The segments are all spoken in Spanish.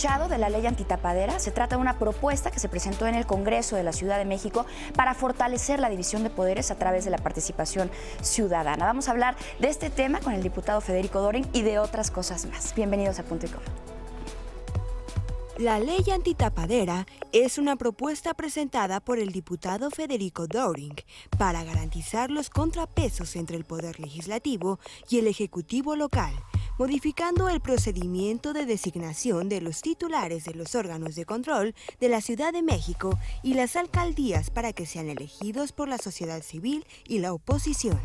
escuchado de la ley antitapadera? Se trata de una propuesta que se presentó en el Congreso de la Ciudad de México para fortalecer la división de poderes a través de la participación ciudadana. Vamos a hablar de este tema con el diputado Federico Doring y de otras cosas más. Bienvenidos a Punto y Coma. La ley antitapadera es una propuesta presentada por el diputado Federico Doring para garantizar los contrapesos entre el Poder Legislativo y el Ejecutivo local, modificando el procedimiento de designación de los titulares de los órganos de control de la Ciudad de México y las alcaldías para que sean elegidos por la sociedad civil y la oposición.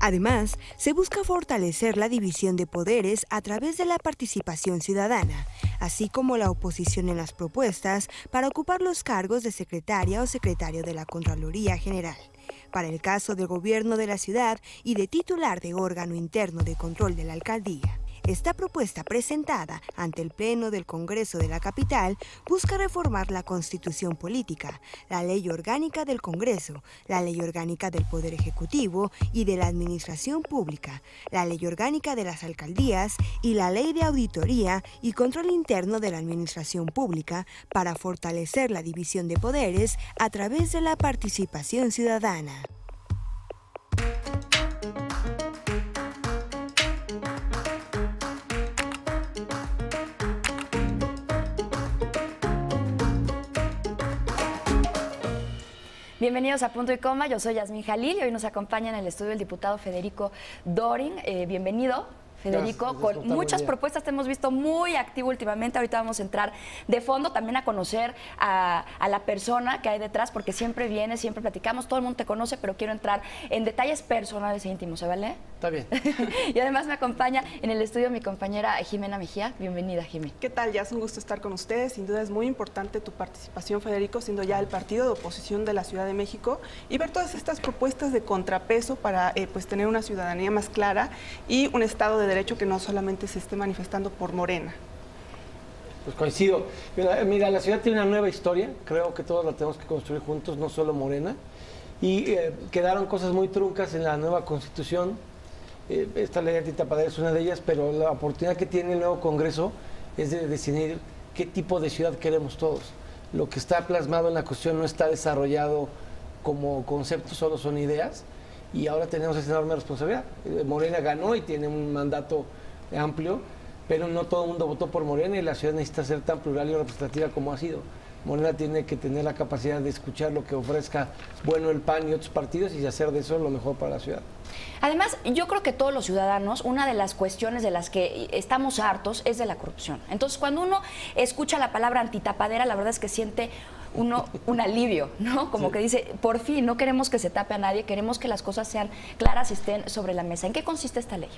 Además, se busca fortalecer la división de poderes a través de la participación ciudadana, así como la oposición en las propuestas para ocupar los cargos de secretaria o secretario de la Contraloría General. Para el caso del gobierno de la ciudad y de titular de órgano interno de control de la alcaldía. Esta propuesta presentada ante el Pleno del Congreso de la capital busca reformar la Constitución Política, la Ley Orgánica del Congreso, la Ley Orgánica del Poder Ejecutivo y de la Administración Pública, la Ley Orgánica de las Alcaldías y la Ley de Auditoría y Control Interno de la Administración Pública para fortalecer la división de poderes a través de la participación ciudadana. Bienvenidos a Punto y Coma, yo soy Yasmín Jalil y hoy nos acompaña en el estudio el diputado Federico Doring. Bienvenido, Federico, con muchas propuestas, te hemos visto muy activo últimamente. Ahorita vamos a entrar de fondo también a conocer a la persona que hay detrás, porque siempre vienes, siempre platicamos, todo el mundo te conoce, pero quiero entrar en detalles personales e íntimos, ¿se vale? Está bien. Y además me acompaña en el estudio mi compañera Jimena Mejía. Bienvenida, Jimena. ¿Qué tal? Ya es un gusto estar con ustedes. Sin duda es muy importante tu participación, Federico, siendo ya el partido de oposición de la Ciudad de México, y ver todas estas propuestas de contrapeso para pues tener una ciudadanía más clara y un Estado de Derecho que no solamente se esté manifestando por Morena. Pues coincido. Mira, la ciudad tiene una nueva historia, creo que todos la tenemos que construir juntos, no solo Morena, y quedaron cosas muy truncas en la nueva Constitución. Esta ley antitapadera es una de ellas, pero la oportunidad que tiene el nuevo Congreso es de decidir qué tipo de ciudad queremos todos. Lo que está plasmado en la Constitución no está desarrollado como concepto, solo son ideas. Y ahora tenemos esa enorme responsabilidad. Morena ganó y tiene un mandato amplio, pero no todo el mundo votó por Morena y la ciudad necesita ser tan plural y representativa como ha sido. Morena tiene que tener la capacidad de escuchar lo que ofrezca bueno el PAN y otros partidos y hacer de eso lo mejor para la ciudad. Además, yo creo que todos los ciudadanos, una de las cuestiones de las que estamos hartos es de la corrupción. Entonces, cuando uno escucha la palabra antitapadera, la verdad es que siente uno un alivio, ¿no? Como que dice, por fin, no queremos que se tape a nadie, queremos que las cosas sean claras y estén sobre la mesa. ¿En qué consiste esta ley?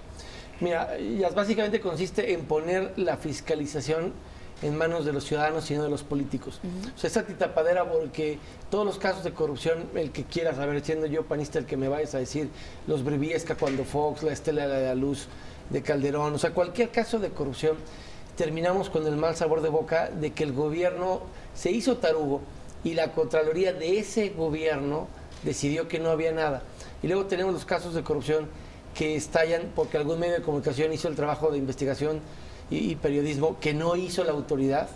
Mira, básicamente consiste en poner la fiscalización en manos de los ciudadanos y no de los políticos. O sea, es antitapadera porque todos los casos de corrupción, el que quiera saber, siendo yo panista, el que me vayas a decir, los Briviesca cuando Fox, la Estela de la Luz de Calderón, o sea, cualquier caso de corrupción, terminamos con el mal sabor de boca de que el gobierno se hizo tarugo y la Contraloría de ese gobierno decidió que no había nada. Y luego tenemos los casos de corrupción que estallan porque algún medio de comunicación hizo el trabajo de investigación y periodismo que no hizo la autoridad,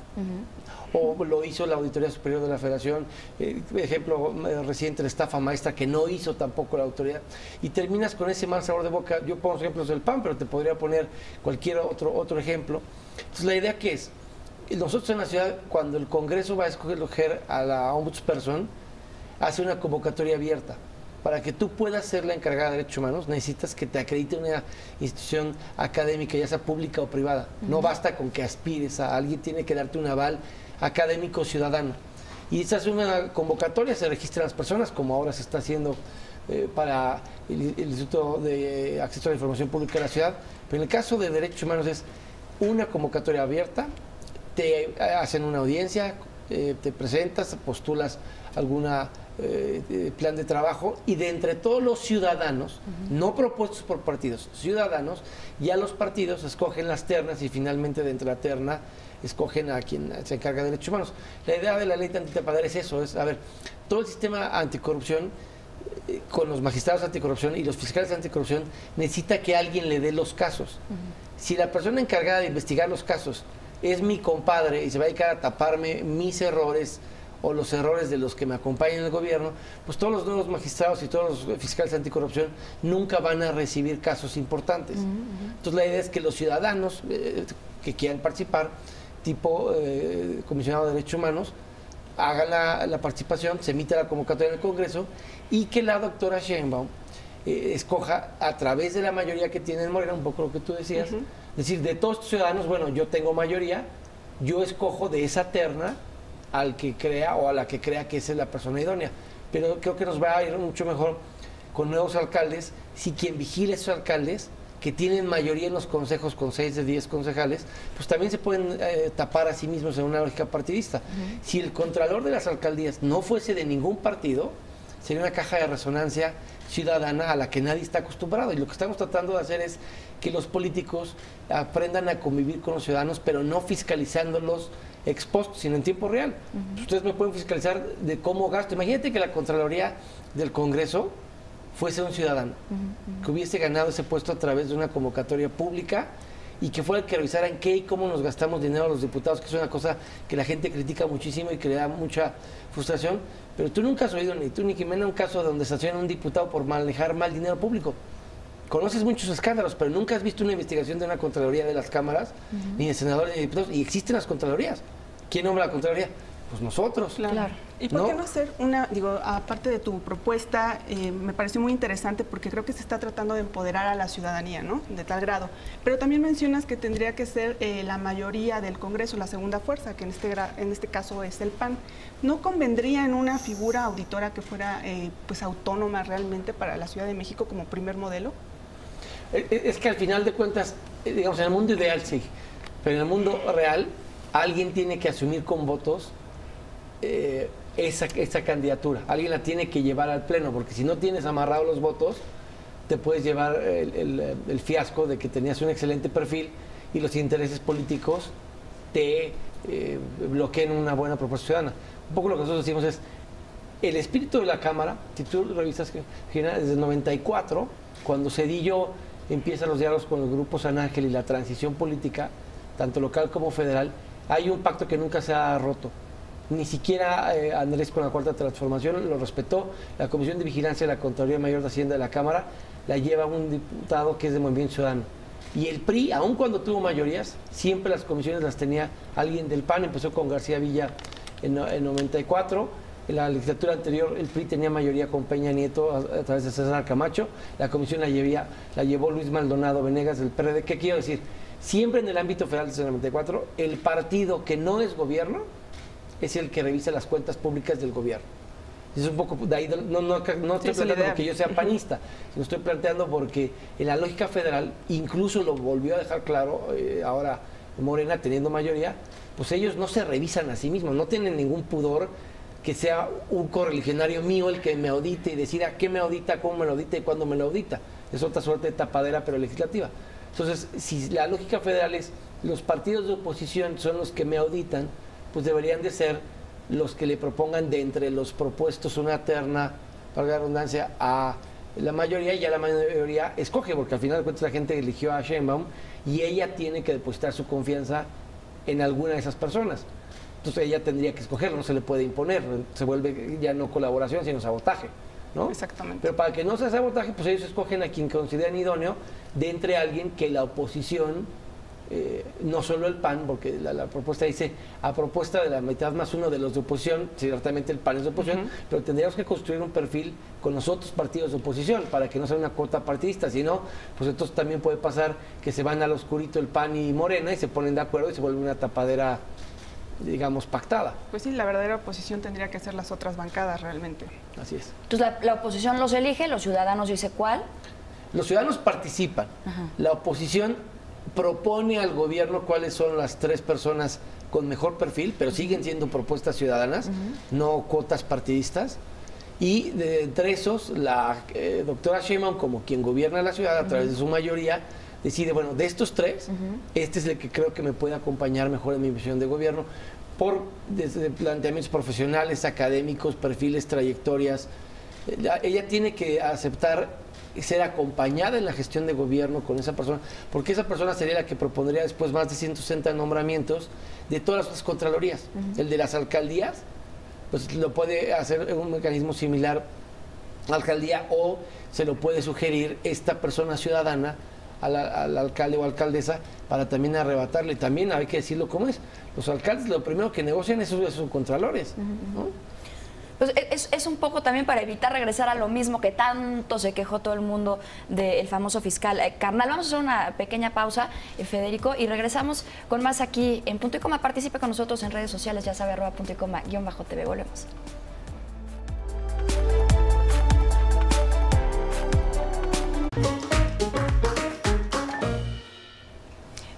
o lo hizo la Auditoría Superior de la Federación, ejemplo reciente, la estafa maestra, que no hizo tampoco la autoridad, y terminas con ese mal sabor de boca. Yo pongo ejemplos del PAN, pero te podría poner cualquier otro ejemplo. Entonces, la idea que es, nosotros en la ciudad, cuando el Congreso va a escoger a la ombudsperson, hace una convocatoria abierta. Para que tú puedas ser la encargada de derechos humanos, necesitas que te acredite una institución académica, ya sea pública o privada. No basta con que aspires a alguien, tiene que darte un aval académico ciudadano. Y esa es una convocatoria, se registran las personas, como ahora se está haciendo para el Instituto de Acceso a la Información Pública de la ciudad. Pero en el caso de derechos humanos es una convocatoria abierta, te hacen una audiencia, te presentas, postulas alguna plan de trabajo, y de entre todos los ciudadanos, no propuestos por partidos, ciudadanos, ya los partidos escogen las ternas y finalmente de entre la terna escogen a quien se encarga de derechos humanos. La idea de la ley antitapadera es eso, es, a ver, todo el sistema anticorrupción, con los magistrados anticorrupción y los fiscales anticorrupción, necesita que alguien le dé los casos. Si la persona encargada de investigar los casos es mi compadre y se va a dedicar a taparme mis errores o los errores de los que me acompañan en el gobierno, pues todos los nuevos magistrados y todos los fiscales anticorrupción nunca van a recibir casos importantes. Entonces la idea es que los ciudadanos que quieran participar, tipo comisionado de Derechos Humanos, hagan la participación, se emite la convocatoria en el Congreso y que la doctora Sheinbaum escoja a través de la mayoría que tiene en Morena, un poco lo que tú decías, es decir, de todos los ciudadanos, bueno, yo tengo mayoría, yo escojo de esa terna al que crea o a la que crea que esa es la persona idónea. Pero creo que nos va a ir mucho mejor con nuevos alcaldes si quien vigila a esos alcaldes que tienen mayoría en los consejos con 6 de 10 concejales, pues también se pueden tapar a sí mismos en una lógica partidista. Si el contralor de las alcaldías no fuese de ningún partido, sería una caja de resonancia ciudadana a la que nadie está acostumbrado. Y lo que estamos tratando de hacer es que los políticos aprendan a convivir con los ciudadanos, pero no fiscalizándolos ex post, sino en tiempo real. Ustedes me pueden fiscalizar de cómo gasto. Imagínate que la Contraloría del Congreso fuese un ciudadano, que hubiese ganado ese puesto a través de una convocatoria pública y que fuera el que revisara en qué y cómo nos gastamos dinero a los diputados, que es una cosa que la gente critica muchísimo y que le da mucha frustración. Pero tú nunca has oído, ni tú ni Jimena, un caso donde sancionan a un diputado por manejar mal dinero público. Conoces muchos escándalos, pero nunca has visto una investigación de una Contraloría de las cámaras, ni de senadores ni de diputados, y existen las Contralorías. ¿Quién nombra la Contraloría? Pues nosotros. Claro. ¿Y por qué no hacer una, digo, aparte de tu propuesta, me pareció muy interesante porque creo que se está tratando de empoderar a la ciudadanía, ¿no? De tal grado. Pero también mencionas que tendría que ser la mayoría del Congreso, la segunda fuerza, que en este caso es el PAN. ¿No convendría en una figura auditora que fuera pues autónoma realmente para la Ciudad de México como primer modelo? Es que al final de cuentas, digamos, en el mundo ideal sí, pero en el mundo real alguien tiene que asumir con votos esa candidatura. Alguien la tiene que llevar al pleno, porque si no tienes amarrados los votos, te puedes llevar el fiasco de que tenías un excelente perfil y los intereses políticos te bloqueen una buena propuesta ciudadana. Un poco lo que nosotros decimos es, el espíritu de la Cámara, si tú revisas, desde el 94, cuando Zedillo empieza los diálogos con el Grupo San Ángel y la transición política, tanto local como federal, hay un pacto que nunca se ha roto. Ni siquiera Andrés con la Cuarta Transformación lo respetó. La Comisión de Vigilancia de la Contraloría Mayor de Hacienda de la Cámara la lleva un diputado que es de Movimiento Ciudadano. Y el PRI, aun cuando tuvo mayorías, siempre las comisiones las tenía alguien del PAN. Empezó con García Villa en 94. En la legislatura anterior el PRI tenía mayoría con Peña Nieto a través de César Camacho. La comisión la llevó Luis Maldonado Venegas del PRD. ¿Qué quiero decir? Siempre en el ámbito federal desde el 94, el partido que no es gobierno es el que revisa las cuentas públicas del gobierno. Es un poco de ahí, no estoy planteando porque yo sea panista, sino estoy planteando porque en la lógica federal, incluso lo volvió a dejar claro ahora Morena teniendo mayoría, pues ellos no se revisan a sí mismos, no tienen ningún pudor que sea un correligionario mío el que me audite y decida qué me audita, cómo me lo audita y cuándo me lo audita. Es otra suerte de tapadera, pero legislativa. Entonces, si la lógica federal es los partidos de oposición son los que me auditan, pues deberían de ser los que le propongan de entre los propuestos una terna, para la redundancia, a la mayoría, y ya la mayoría escoge, porque al final de cuentas la gente eligió a Sheinbaum y ella tiene que depositar su confianza en alguna de esas personas. Entonces ella tendría que escogerlo, no se le puede imponer, se vuelve ya no colaboración, sino sabotaje, ¿no? Exactamente. Pero para que no sea sabotaje, pues ellos escogen a quien consideran idóneo de entre alguien que la oposición, no solo el PAN, porque la propuesta dice a propuesta de la mitad más uno de los de oposición, ciertamente el PAN es de oposición, pero tendríamos que construir un perfil con los otros partidos de oposición para que no sea una cuota partidista, si no, pues entonces también puede pasar que se van al oscurito el PAN y Morena y se ponen de acuerdo y se vuelve una tapadera, digamos, pactada. Pues sí, la verdadera oposición tendría que ser las otras bancadas realmente. Así es. Entonces la oposición los elige, los ciudadanos dice cuál. Los ciudadanos participan. La oposición propone al gobierno cuáles son las 3 personas con mejor perfil, pero siguen siendo propuestas ciudadanas, no cuotas partidistas. Y entre esos, la doctora Sheinbaum, como quien gobierna la ciudad a través de su mayoría, decide, bueno, de estos 3, este es el que creo que me puede acompañar mejor en mi visión de gobierno, desde planteamientos profesionales, académicos, perfiles, trayectorias. Ella tiene que aceptar ser acompañada en la gestión de gobierno con esa persona, porque esa persona sería la que propondría después más de 160 nombramientos de todas las contralorías. El de las alcaldías, pues lo puede hacer en un mecanismo similar a la alcaldía, o se lo puede sugerir esta persona ciudadana al alcalde o alcaldesa para también arrebatarle. También hay que decirlo como es. Los alcaldes lo primero que negocian es sus contralores, ¿no? Pues es un poco también para evitar regresar a lo mismo que tanto se quejó todo el mundo del famoso fiscal carnal. Vamos a hacer una pequeña pausa, Federico, y regresamos con más aquí en Punto y Coma. Participe con nosotros en redes sociales, ya sabe, @puntoycoma_tv. Volvemos.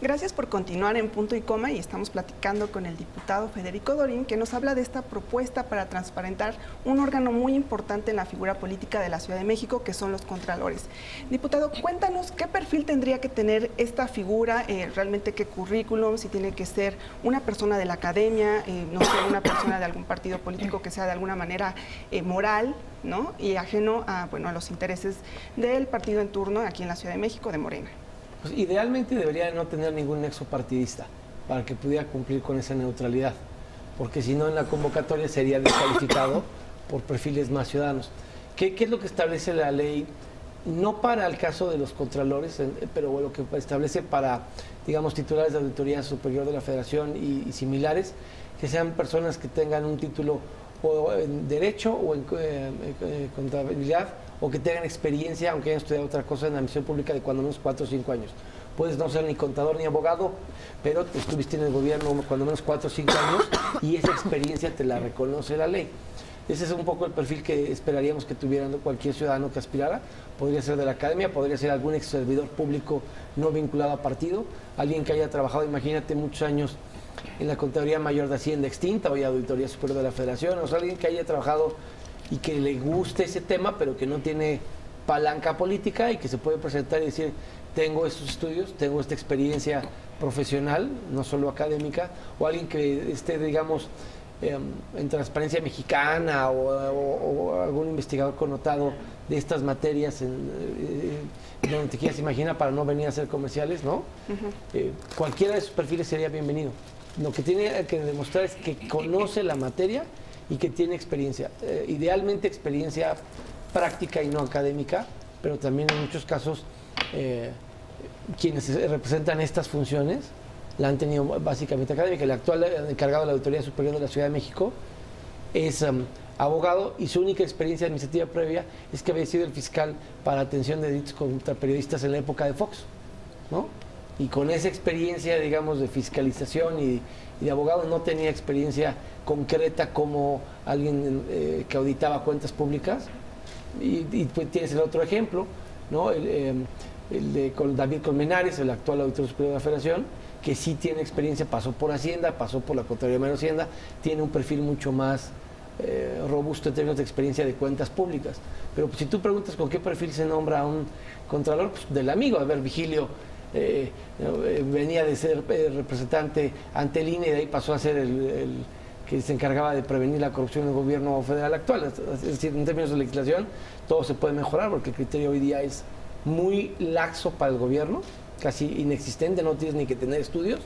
Gracias por continuar en Punto y Coma, y estamos platicando con el diputado Federico Dorin, que nos habla de esta propuesta para transparentar un órgano muy importante en la figura política de la Ciudad de México, que son los contralores. Diputado, cuéntanos qué perfil tendría que tener esta figura, realmente qué currículum, si tiene que ser una persona de la academia, no sé, una persona de algún partido político que sea de alguna manera moral, ¿no? Y ajeno a, bueno, a los intereses del partido en turno aquí en la Ciudad de México, de Morena. Pues idealmente debería no tener ningún nexo partidista para que pudiera cumplir con esa neutralidad, porque si no en la convocatoria sería descalificado por perfiles más ciudadanos. ¿Qué es lo que establece la ley? No para el caso de los contralores, pero lo que establece para, digamos, titulares de Auditoría Superior de la Federación y similares, que sean personas que tengan un título o en Derecho o en Contabilidad, o que tengan experiencia, aunque hayan estudiado otra cosa, en la misión pública de cuando menos 4 o 5 años. Puedes no ser ni contador ni abogado, pero estuviste en el gobierno cuando menos 4 o 5 años y esa experiencia te la reconoce la ley. Ese es un poco el perfil que esperaríamos que tuvieran cualquier ciudadano que aspirara. Podría ser de la academia, podría ser algún ex servidor público no vinculado a partido, alguien que haya trabajado, imagínate, muchos años en la Contraloría Mayor de Hacienda extinta, hoy Auditoría Superior de la Federación, o sea, alguien que haya trabajado y que le guste ese tema, pero que no tiene palanca política y que se puede presentar y decir, tengo estos estudios, tengo esta experiencia profesional, no solo académica, o alguien que esté, digamos, en Transparencia Mexicana o algún investigador connotado de estas materias donde te quieras imaginar, para no venir a hacer comerciales, ¿no? Cualquiera de esos perfiles sería bienvenido. Lo que tiene que demostrar es que conoce la materia y que tiene experiencia, idealmente experiencia práctica y no académica, pero también en muchos casos quienes representan estas funciones la han tenido básicamente académica. El actual encargado de la Auditoría Superior de la Ciudad de México es abogado, y su única experiencia administrativa previa es que había sido el fiscal para atención de delitos contra periodistas en la época de Fox, ¿no? Y con esa experiencia, digamos, de fiscalización y de abogado, no tenía experiencia concreta como alguien que auditaba cuentas públicas. Y pues tienes el otro ejemplo, ¿no? El de David Colmenares, el actual auditor superior de la Federación, que sí tiene experiencia, pasó por Hacienda, pasó por la Contraloría Mayor de Hacienda, tiene un perfil mucho más robusto en términos de experiencia de cuentas públicas. Pero pues, si tú preguntas con qué perfil se nombra a un contralor, pues del amigo. A ver, Vigilio venía de ser representante ante el INE, y de ahí pasó a ser el que se encargaba de prevenir la corrupción en el gobierno federal actual. Es decir, en términos de legislación, todo se puede mejorar, porque el criterio hoy día es muy laxo para el gobierno, casi inexistente. No tienes ni que tener estudios.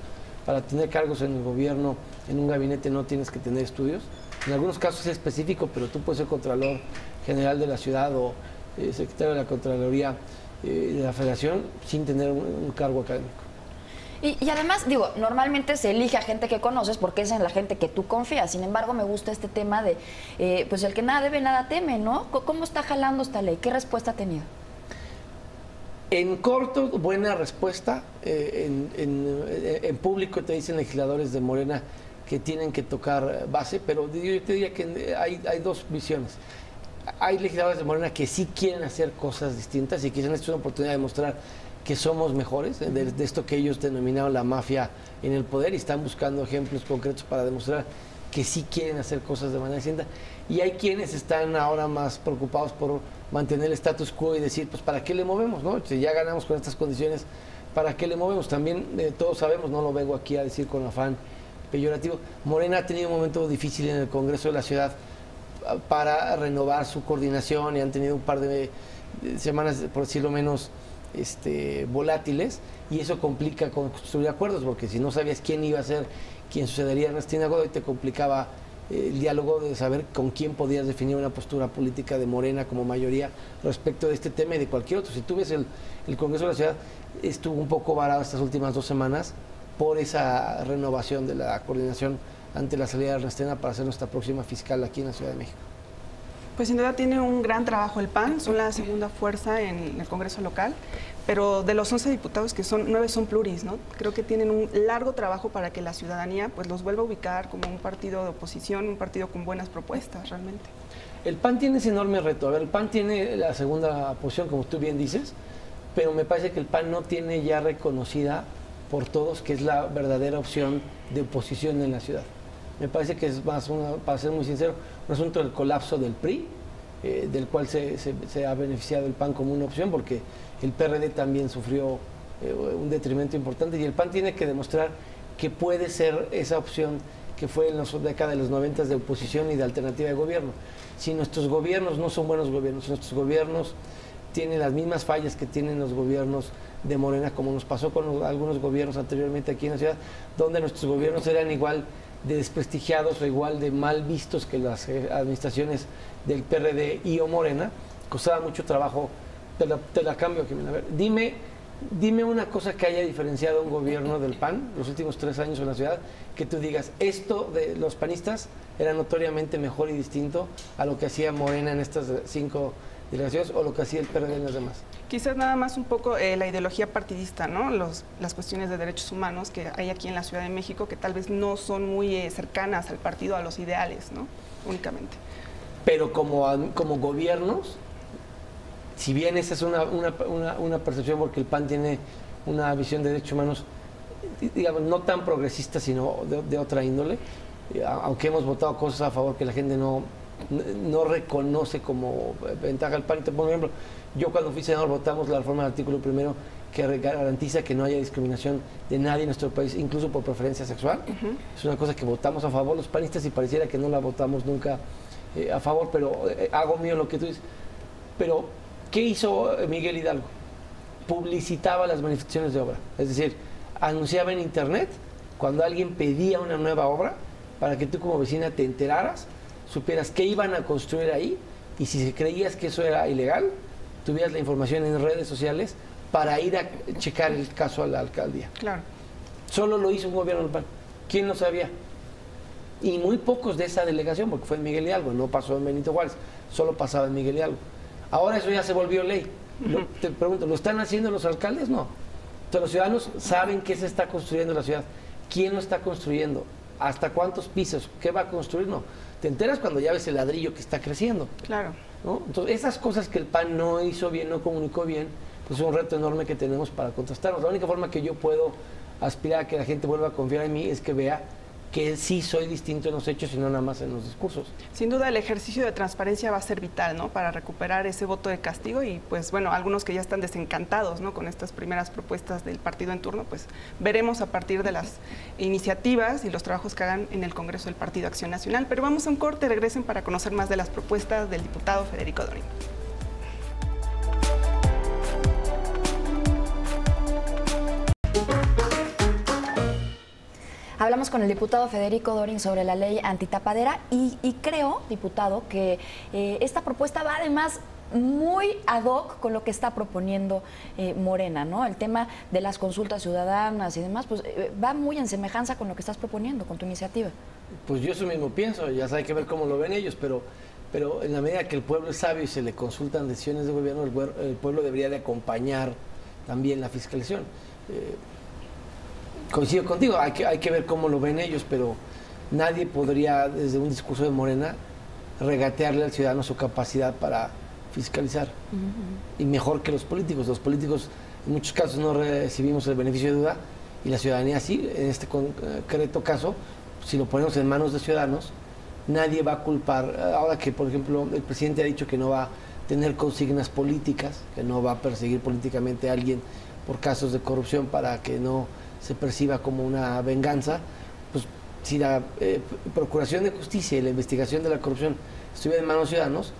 Para tener cargos en el gobierno, en un gabinete, no tienes que tener estudios. En algunos casos es específico, pero tú puedes ser Contralor General de la ciudad o secretario de la Contraloría de la Federación sin tener un cargo académico. Y además, digo, normalmente se elige a gente que conoces porque es en la gente que tú confías. Sin embargo, me gusta este tema de, pues el que nada debe, nada teme, ¿no? ¿Cómo está jalando esta ley? ¿Qué respuesta ha tenido? En corto, buena respuesta. En público te dicen legisladores de Morena que tienen que tocar base, pero yo te diría que hay dos visiones. Hay legisladores de Morena que sí quieren hacer cosas distintas y que dicen, esto es una oportunidad de mostrar que somos mejores, de esto que ellos denominaron la mafia en el poder, y están buscando ejemplos concretos para demostrar que sí quieren hacer cosas de manera distinta. Y hay quienes están ahora más preocupados por mantener el status quo y decir, pues ¿para qué le movemos, no? Si ya ganamos con estas condiciones, ¿para qué le movemos? También todos sabemos, no lo vengo aquí a decir con afán peyorativo, Morena ha tenido un momento difícil en el Congreso de la Ciudad para renovar su coordinación, y han tenido un par de semanas, por decirlo menos, volátiles, y eso complica construir acuerdos, porque si no sabías quién iba a ser, quién sucedería en Ernestina Godoy, te complicaba el diálogo de saber con quién podías definir una postura política de Morena como mayoría respecto de este tema y de cualquier otro. Si tú ves el Congreso de la Ciudad, estuvo un poco varado estas últimas 2 semanas por esa renovación de la coordinación ante la salida de Ernestina para ser nuestra próxima fiscal aquí en la Ciudad de México. Pues sin duda tiene un gran trabajo el PAN, son la segunda fuerza en el Congreso local, pero de los 11 diputados que son, 9 son pluris, ¿no? Creo que tienen un largo trabajo para que la ciudadanía pues los vuelva a ubicar como un partido de oposición, un partido con buenas propuestas realmente. El PAN tiene ese enorme reto. A ver, el PAN tiene la segunda posición, como tú bien dices, pero me parece que el PAN no tiene ya reconocida por todos que es la verdadera opción de oposición en la ciudad. Me parece que es más, para ser muy sincero, un asunto del colapso del PRI, del cual se ha beneficiado el PAN como una opción, porque el PRD también sufrió un detrimento importante, y el PAN tiene que demostrar que puede ser esa opción que fue en la década de los 90 de oposición y de alternativa de gobierno. Si nuestros gobiernos no son buenos gobiernos, si nuestros gobiernos tienen las mismas fallas que tienen los gobiernos de Morena, como nos pasó con algunos gobiernos anteriormente aquí en la ciudad, donde nuestros gobiernos eran igual de desprestigiados o igual de mal vistos que las administraciones del PRD y o Morena, costaba mucho trabajo. Te la cambio, Jimena. A ver, dime una cosa que haya diferenciado a un gobierno del PAN los últimos 3 años en la ciudad, que tú digas, esto de los panistas era notoriamente mejor y distinto a lo que hacía Morena en estas 5 delegaciones o lo que hacía el PRD en las demás. Quizás nada más un poco la ideología partidista, ¿no? Las cuestiones de derechos humanos que hay aquí en la Ciudad de México, que tal vez no son muy cercanas al partido, a los ideales, ¿no? Únicamente. Pero como gobiernos, si bien esa es una percepción, porque el PAN tiene una visión de derechos humanos, digamos, no tan progresista, sino de otra índole, aunque hemos votado cosas a favor que la gente no reconoce como ventaja al PAN. Te pongo un ejemplo, yo cuando fui senador votamos la reforma del artículo 1 que garantiza que no haya discriminación de nadie en nuestro país, incluso por preferencia sexual. Es una cosa que votamos a favor los panistas y pareciera que no la votamos nunca a favor, pero hago mío lo que tú dices. Pero, ¿qué hizo Miguel Hidalgo? Publicitaba las manifestaciones de obra, es decir, anunciaba en internet cuando alguien pedía una nueva obra para que tú como vecina te enteraras, supieras qué iban a construir ahí, y si creías que eso era ilegal, tuvieras la información en redes sociales para ir a checar el caso a la alcaldía. Claro. Solo lo hizo un gobierno del PAN. ¿Quién lo sabía? Y muy pocos de esa delegación, porque fue en Miguel Hidalgo, no pasó en Benito Juárez, solo pasaba en Miguel Hidalgo. Ahora eso ya se volvió ley. Te pregunto, ¿lo están haciendo los alcaldes? No. Entonces los ciudadanos saben qué se está construyendo en la ciudad, quién lo está construyendo, hasta cuántos pisos, qué va a construir, no. Te enteras cuando ya ves el ladrillo que está creciendo. Claro. ¿No? Entonces, esas cosas que el PAN no hizo bien, no comunicó bien, pues es un reto enorme que tenemos para contrastarnos. La única forma que yo puedo aspirar a que la gente vuelva a confiar en mí es que vea que sí soy distinto en los hechos y no nada más en los discursos. Sin duda el ejercicio de transparencia va a ser vital, ¿no? Para recuperar ese voto de castigo y pues bueno, algunos que ya están desencantados, ¿no? Con estas primeras propuestas del partido en turno, pues veremos a partir de las iniciativas y los trabajos que hagan en el Congreso del Partido Acción Nacional. Pero vamos a un corte, regresen para conocer más de las propuestas del diputado Federico Dorin. Hablamos con el diputado Federico Dorin sobre la ley antitapadera y creo, diputado, que esta propuesta va además muy ad hoc con lo que está proponiendo Morena, ¿no? El tema de las consultas ciudadanas y demás, pues va muy en semejanza con lo que estás proponiendo, con tu iniciativa. Pues yo eso mismo pienso, ya hay que ver cómo lo ven ellos, pero en la medida que el pueblo es sabio y se le consultan decisiones de gobierno, el pueblo debería de acompañar también la fiscalización. Coincido contigo, hay que ver cómo lo ven ellos, pero nadie podría, desde un discurso de Morena, regatearle al ciudadano su capacidad para fiscalizar. Y mejor que los políticos. Los políticos, en muchos casos, no recibimos el beneficio de duda, y la ciudadanía sí. En este concreto caso, si lo ponemos en manos de ciudadanos, nadie va a culpar. Ahora que, por ejemplo, el presidente ha dicho que no va a tener consignas políticas, que no va a perseguir políticamente a alguien por casos de corrupción para que no se perciba como una venganza, pues si la Procuración de Justicia y la investigación de la corrupción estuviera en manos de ciudadanos,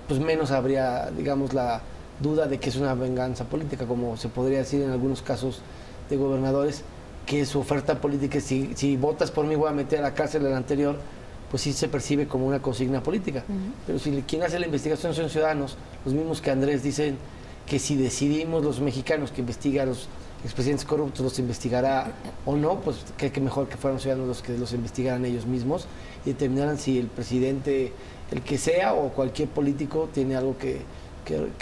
pues menos habría, digamos, la duda de que es una venganza política, como se podría decir en algunos casos de gobernadores, que su oferta política es si votas por mí voy a meter a la cárcel al anterior, pues sí se percibe como una consigna política. Pero si quien hace la investigación son ciudadanos, los mismos que Andrés dicen que si decidimos los mexicanos que investiga a los expresidentes corruptos, los investigará o no, pues que mejor que fueran los ciudadanos los que los investigaran ellos mismos y determinaran si el presidente, el que sea o cualquier político, tiene algo que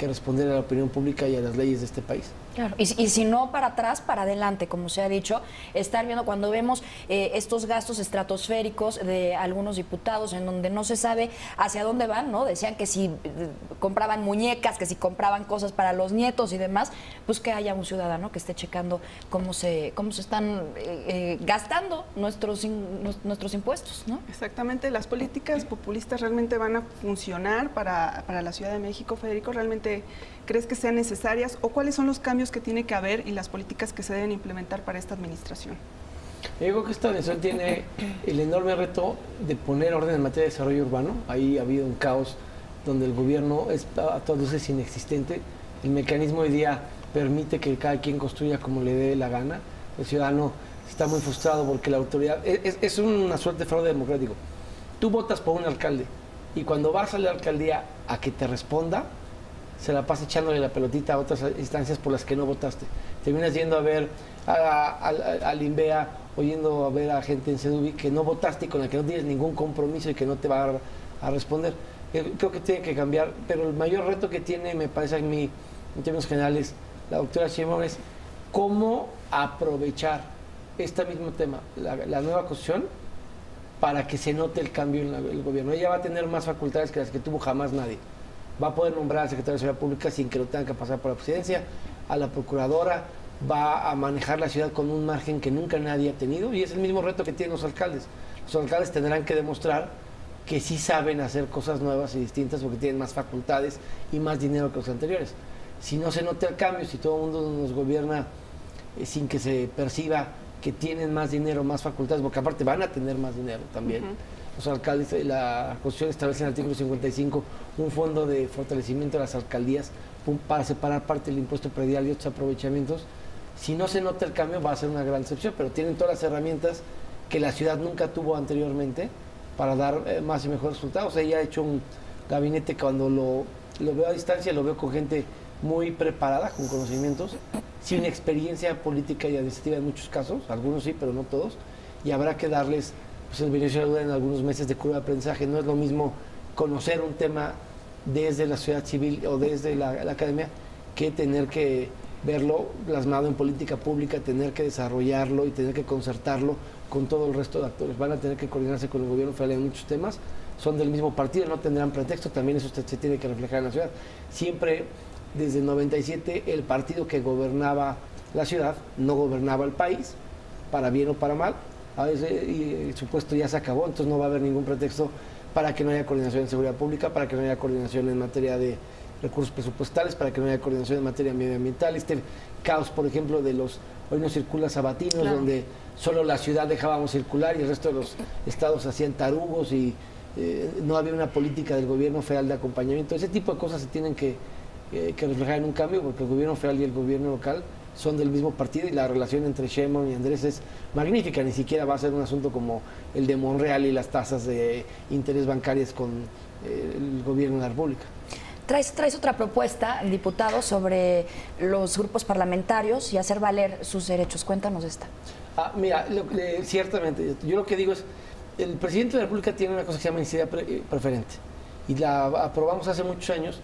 responder a la opinión pública y a las leyes de este país. Claro, y si no para atrás, para adelante, como se ha dicho, estar viendo cuando vemos estos gastos estratosféricos de algunos diputados en donde no se sabe hacia dónde van, ¿no? Decían que si compraban muñecas, que si compraban cosas para los nietos y demás, pues que haya un ciudadano que esté checando cómo se están gastando nuestros impuestos, ¿no? Exactamente, las políticas populistas realmente van a funcionar para la Ciudad de México, Federico. ¿Realmente crees que sean necesarias o cuáles son los cambios que tiene que haber y las políticas que se deben implementar para esta administración? Yo creo que esta administración tiene el enorme reto de poner orden en materia de desarrollo urbano. Ahí ha habido un caos donde el gobierno es a todas luces inexistente. El mecanismo hoy día permite que cada quien construya como le dé la gana. El ciudadano está muy frustrado porque la autoridad es una suerte de fraude democrático. Tú votas por un alcalde y cuando vas a la alcaldía a que te responda, se la pasa echándole la pelotita a otras instancias por las que no votaste. Terminas yendo a ver al INVEA o yendo a ver a gente en CEDUBI que no votaste y con la que no tienes ningún compromiso y que no te va a responder. Creo que tiene que cambiar, pero el mayor reto que tiene, me parece en términos generales, la doctora Sheinbaum es cómo aprovechar este mismo tema, la nueva Constitución, para que se note el cambio en el gobierno. Ella va a tener más facultades que las que tuvo jamás nadie. Va a poder nombrar al secretario de Seguridad Pública sin que lo tenga que pasar por la presidencia, a la procuradora, va a manejar la ciudad con un margen que nunca nadie ha tenido y es el mismo reto que tienen los alcaldes. Los alcaldes tendrán que demostrar que sí saben hacer cosas nuevas y distintas porque tienen más facultades y más dinero que los anteriores. Si no se nota el cambio, si todo el mundo nos gobierna sin que se perciba que tienen más dinero, más facultades, porque aparte van a tener más dinero también. Los alcaldes, la Constitución establece en el artículo 55 un fondo de fortalecimiento de las alcaldías para separar parte del impuesto predial y otros aprovechamientos. Si no se nota el cambio va a ser una gran excepción, pero tienen todas las herramientas que la ciudad nunca tuvo anteriormente para dar más y mejores resultados. Ella ha hecho un gabinete que cuando lo veo a distancia, lo veo con gente muy preparada, con conocimientos, sin experiencia política y administrativa en muchos casos, algunos sí, pero no todos, y habrá que darles pues, el beneficio de la duda en algunos meses de curva de aprendizaje. No es lo mismo conocer un tema desde la sociedad civil o desde la academia que tener que verlo plasmado en política pública, tener que desarrollarlo y tener que concertarlo con todo el resto de actores. Van a tener que coordinarse con el gobierno federal en muchos temas, son del mismo partido, no tendrán pretexto, también eso se tiene que reflejar en la ciudad. Siempre, desde el 97, el partido que gobernaba la ciudad no gobernaba el país, para bien o para mal. A veces y su puesto ya se acabó, entonces no va a haber ningún pretexto para que no haya coordinación en seguridad pública, para que no haya coordinación en materia de recursos presupuestales, para que no haya coordinación en materia medioambiental. Este caos, por ejemplo, hoy no circula Sabatinos, claro, donde solo la ciudad dejábamos circular y el resto de los estados hacían tarugos y no había una política del gobierno federal de acompañamiento. Ese tipo de cosas se tienen que reflejar en un cambio, porque el gobierno federal y el gobierno local son del mismo partido y la relación entre Sheinbaum y Andrés es magnífica. Ni siquiera va a ser un asunto como el de Monreal y las tasas de interés bancarias con el gobierno de la República. Traes otra propuesta, diputado, sobre los grupos parlamentarios y hacer valer sus derechos. Cuéntanos esta. Mira, ciertamente, yo lo que digo es, el presidente de la República tiene una cosa que se llama iniciativa preferente y la aprobamos hace muchos años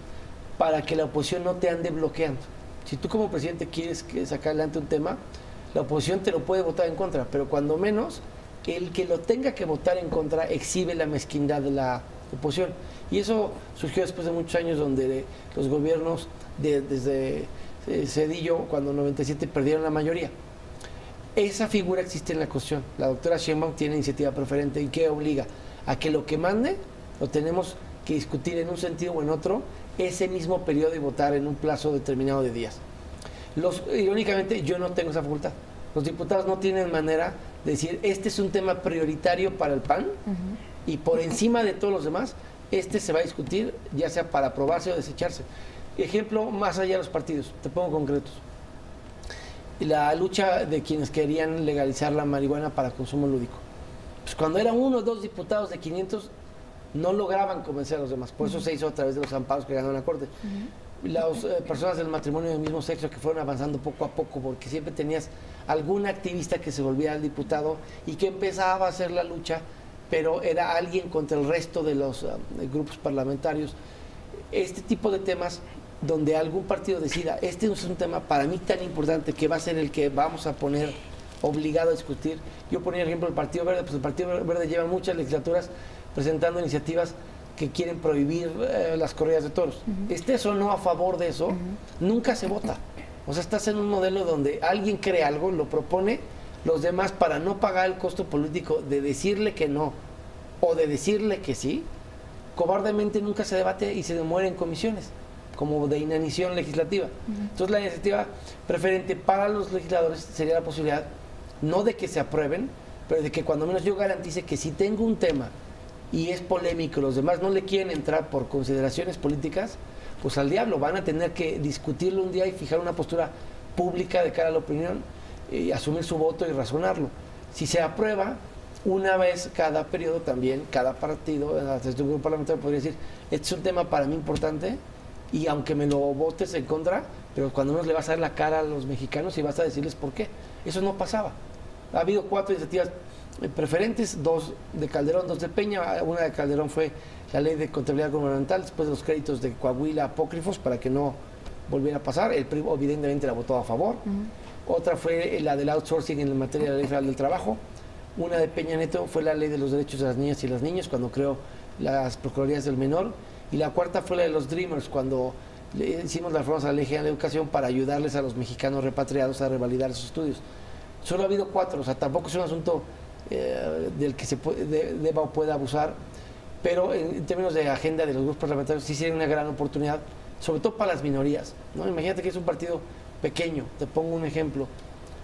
para que la oposición no te ande bloqueando. Si tú como presidente quieres sacar adelante un tema, la oposición te lo puede votar en contra, pero cuando menos el que lo tenga que votar en contra exhibe la mezquindad de la oposición. Y eso surgió después de muchos años donde los gobiernos desde Zedillo, cuando en 97 perdieron la mayoría. Esa figura existe en la Constitución. La doctora Sheinbaum tiene iniciativa preferente y que obliga a que lo que mande lo tenemos que discutir en un sentido o en otro ese mismo periodo y votar en un plazo determinado de días. Irónicamente, yo no tengo esa facultad. Los diputados no tienen manera de decir, este es un tema prioritario para el PAN y por encima de todos los demás, este se va a discutir, ya sea para aprobarse o desecharse. Ejemplo, más allá de los partidos, te pongo concretos. La lucha de quienes querían legalizar la marihuana para consumo lúdico. Pues cuando eran 1 o 2 diputados de 500, no lograban convencer a los demás. Por eso se hizo a través de los amparos que ganó la Corte. Las personas del matrimonio del mismo sexo que fueron avanzando poco a poco, porque siempre tenías algún activista que se volvía diputado y que empezaba a hacer la lucha, pero era alguien contra el resto de los grupos parlamentarios. Este tipo de temas donde algún partido decida, este es un tema para mí tan importante que va a ser el que vamos a poner obligado a discutir. Yo ponía el ejemplo del Partido Verde, pues el Partido Verde lleva muchas legislaturas presentando iniciativas que quieren prohibir las corridas de toros. Estés o no a favor de eso, nunca se vota. O sea, estás en un modelo donde alguien cree algo, lo propone, los demás para no pagar el costo político de decirle que no o de decirle que sí, cobardemente nunca se debate y se muere en comisiones, como de inanición legislativa. Entonces la iniciativa preferente para los legisladores sería la posibilidad, no de que se aprueben, pero de que cuando menos yo garantice que si tengo un tema y es polémico, los demás no le quieren entrar por consideraciones políticas, pues al diablo, van a tener que discutirlo un día y fijar una postura pública de cara a la opinión, y asumir su voto y razonarlo. Si se aprueba, una vez cada periodo también, cada partido, desde un grupo parlamentario podría decir, este es un tema para mí importante, y aunque me lo votes en contra, pero cuando menos le vas a dar la cara a los mexicanos y vas a decirles por qué. Eso no pasaba. Ha habido 4 iniciativas preferentes, 2 de Calderón, 2 de Peña. Una de Calderón fue la ley de contabilidad gubernamental, después de los créditos de Coahuila apócrifos, para que no volviera a pasar. El PRI evidentemente la votó a favor. Otra fue la del outsourcing en materia de la ley federal del trabajo. Una de Peña Nieto fue la ley de los derechos de las niñas y las niños, cuando creó las Procuradurías del Menor. Y la cuarta fue la de los Dreamers, cuando hicimos la reforma a la Ley General de Educación para ayudarles a los mexicanos repatriados a revalidar sus estudios. Solo ha habido 4, o sea, tampoco es un asunto del que se deba o pueda abusar, pero en términos de agenda de los grupos parlamentarios sí sería una gran oportunidad, sobre todo para las minorías, ¿no? Imagínate que es un partido pequeño, te pongo un ejemplo,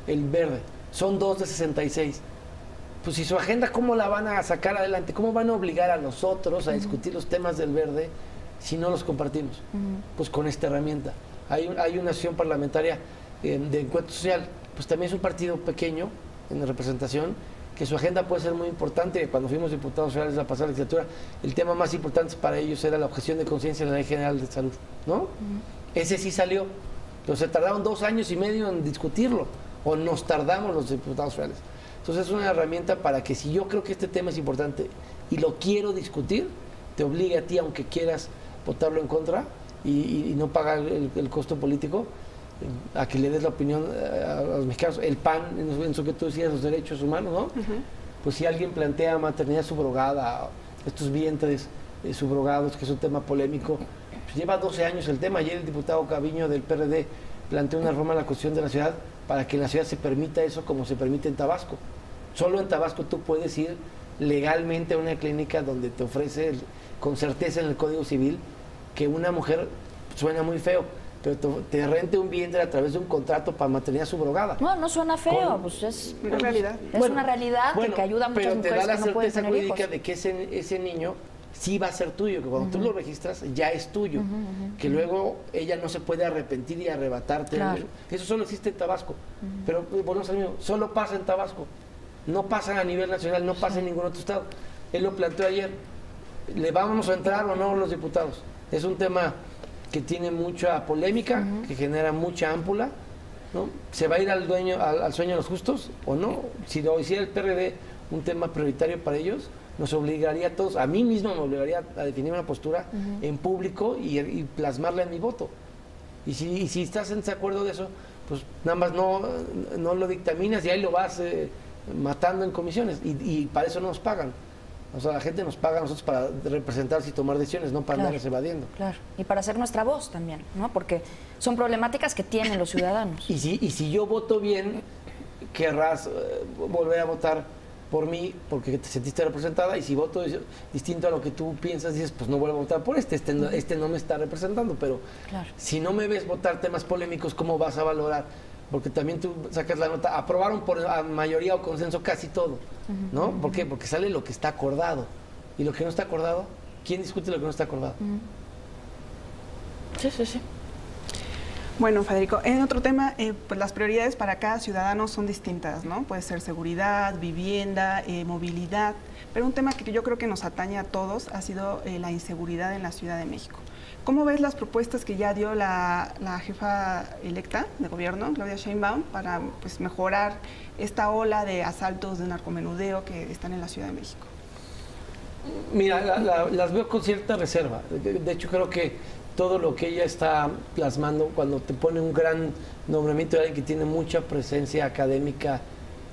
el Verde, son 2 de 66. Pues si su agenda, ¿cómo la van a sacar adelante? ¿Cómo van a obligar a nosotros a discutir los temas del Verde si no los compartimos? Pues con esta herramienta. Hay una acción parlamentaria de encuentro social, pues también es un partido pequeño en representación, que su agenda puede ser muy importante. Cuando fuimos diputados federales la pasada legislatura, el tema más importante para ellos era la objeción de conciencia en la Ley General de Salud, ¿no? Ese sí salió. Entonces tardaron 2 años y medio en discutirlo, o nos tardamos los diputados federales. Entonces es una herramienta para que, si yo creo que este tema es importante y lo quiero discutir, te obligue a ti, aunque quieras votarlo en contra y no pagar el costo político, a que le des la opinión a los mexicanos. El PAN, en eso que tú decías, los derechos humanos, ¿no? Pues si alguien plantea maternidad subrogada, estos vientres subrogados, que es un tema polémico, pues lleva 12 años el tema. Ayer el diputado Caviño del PRD planteó una reforma a la Constitución de la ciudad para que en la ciudad se permita eso como se permite en Tabasco. Solo en Tabasco tú puedes ir legalmente a una clínica donde te ofrece con certeza en el Código Civil que una mujer, suena muy feo, pero te rente un vientre a través de un contrato para maternidad subrogada. No suena feo, pues es una realidad. Es una realidad que ayuda a muchas mujeres que no pueden tener hijos. Pero te da la certeza jurídica de que ese niño sí va a ser tuyo, que cuando tú lo registras ya es tuyo, que luego ella no se puede arrepentir y arrebatarte. Claro. Eso solo existe en Tabasco, pero volvemos al mismo, solo pasa en Tabasco, no pasa a nivel nacional, no pasa en ningún otro estado. Él lo planteó ayer, ¿le vamos a entrar o no los diputados? Es un tema que tiene mucha polémica, que genera mucha ámpula, ¿no? ¿Se va a ir al sueño de los justos o no? Si lo hiciera el PRD un tema prioritario para ellos, nos obligaría a todos, a mí mismo me obligaría a definir una postura en público y plasmarla en mi voto. Y si estás en desacuerdo de eso, pues nada más no lo dictaminas y ahí lo vas matando en comisiones. Y para eso no nos pagan. O sea, la gente nos paga a nosotros para representarse y tomar decisiones, no para andarnos evadiendo. Claro, y para hacer nuestra voz también, ¿no? Porque son problemáticas que tienen los ciudadanos. Y si yo voto bien, querrás volver a votar por mí porque te sentiste representada, y si voto distinto a lo que tú piensas, dices, pues no vuelvo a votar por este no me está representando. Pero si no me ves votar temas polémicos, ¿cómo vas a valorar? Porque también tú sacas la nota, aprobaron por mayoría o consenso casi todo, ¿no? ¿Por qué? Porque sale lo que está acordado. Y lo que no está acordado, ¿quién discute lo que no está acordado? Sí. Bueno, Federico, en otro tema, pues las prioridades para cada ciudadano son distintas, ¿no? Puede ser seguridad, vivienda, movilidad, pero un tema que yo creo que nos atañe a todos ha sido la inseguridad en la Ciudad de México. ¿Cómo ves las propuestas que ya dio la jefa electa de gobierno, Claudia Sheinbaum, para pues, mejorar esta ola de asaltos, de narcomenudeo que están en la Ciudad de México? Mira, las veo con cierta reserva. De hecho, creo que todo lo que ella está plasmando, cuando te pone un gran nombramiento de alguien que tiene mucha presencia académica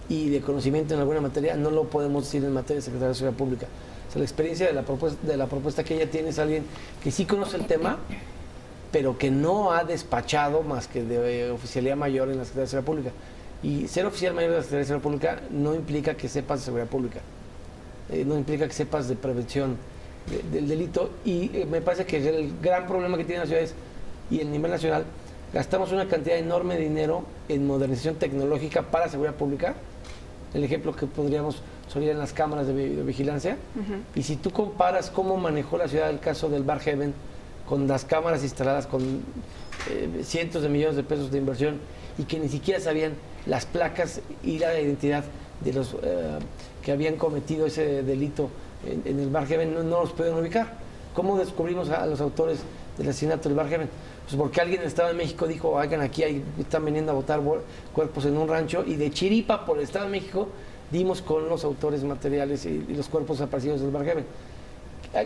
y de conocimiento en alguna materia, no lo podemos decir en materia de Secretaría de Seguridad Pública. O sea, la experiencia de la propuesta que ella tiene es alguien que sí conoce el tema, pero que no ha despachado más que de oficialía mayor en la Secretaría de Seguridad Pública. Y ser oficial mayor de la Secretaría de Seguridad Pública no implica que sepas de seguridad pública, no implica que sepas de prevención del delito, y me parece que el gran problema que tiene la ciudad es, y el nivel nacional, gastamos una cantidad enorme de dinero en modernización tecnológica para seguridad pública. El ejemplo que podríamos serían las cámaras de vigilancia, y si tú comparas cómo manejó la ciudad el caso del Bar Heaven, con las cámaras instaladas con cientos de millones de pesos de inversión, y que ni siquiera sabían las placas y la identidad de los que habían cometido ese delito en el Bar Heaven, no los pueden ubicar. ¿Cómo descubrimos a los autores del asesinato del Bar Heaven? Pues porque alguien en el Estado de México dijo, oigan, aquí están viniendo a botar cuerpos en un rancho, y de chiripa por el Estado de México dimos con los autores materiales y los cuerpos desaparecidos del Bar Heaven.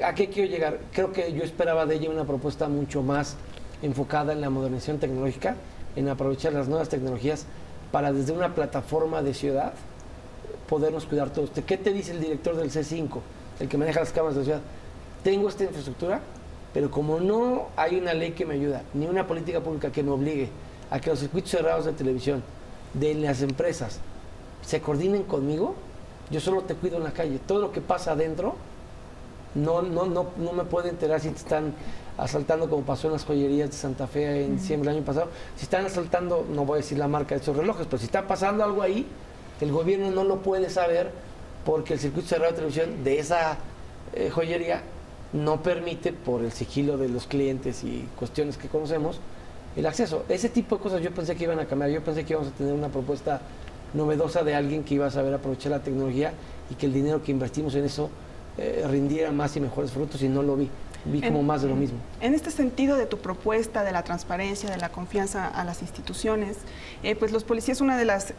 ¿A qué quiero llegar? Creo que yo esperaba de ella una propuesta mucho más enfocada en la modernización tecnológica, en aprovechar las nuevas tecnologías para desde una plataforma de ciudad podernos cuidar todos. ¿Qué te dice el director del C5, el que maneja las cámaras de la ciudad? Tengo esta infraestructura, pero como no hay una ley que me ayuda, ni una política pública que me obligue a que los circuitos cerrados de televisión de las empresas se coordinen conmigo, yo solo te cuido en la calle. Todo lo que pasa adentro no me puedo enterar si te están asaltando, como pasó en las joyerías de Santa Fe en diciembre del año pasado. Si están asaltando, no voy a decir la marca de esos relojes, pero si está pasando algo ahí, el gobierno no lo puede saber, porque el circuito cerrado de televisión de esa joyería no permite, por el sigilo de los clientes y cuestiones que conocemos, el acceso. Ese tipo de cosas yo pensé que iban a cambiar. Yo pensé que íbamos a tener una propuesta novedosa de alguien que iba a saber aprovechar la tecnología, y que el dinero que invertimos en eso rindiera más y mejores frutos, y no lo vi. Vi como más de lo mismo. En este sentido de tu propuesta de la transparencia, de la confianza a las instituciones, pues los policías, una de las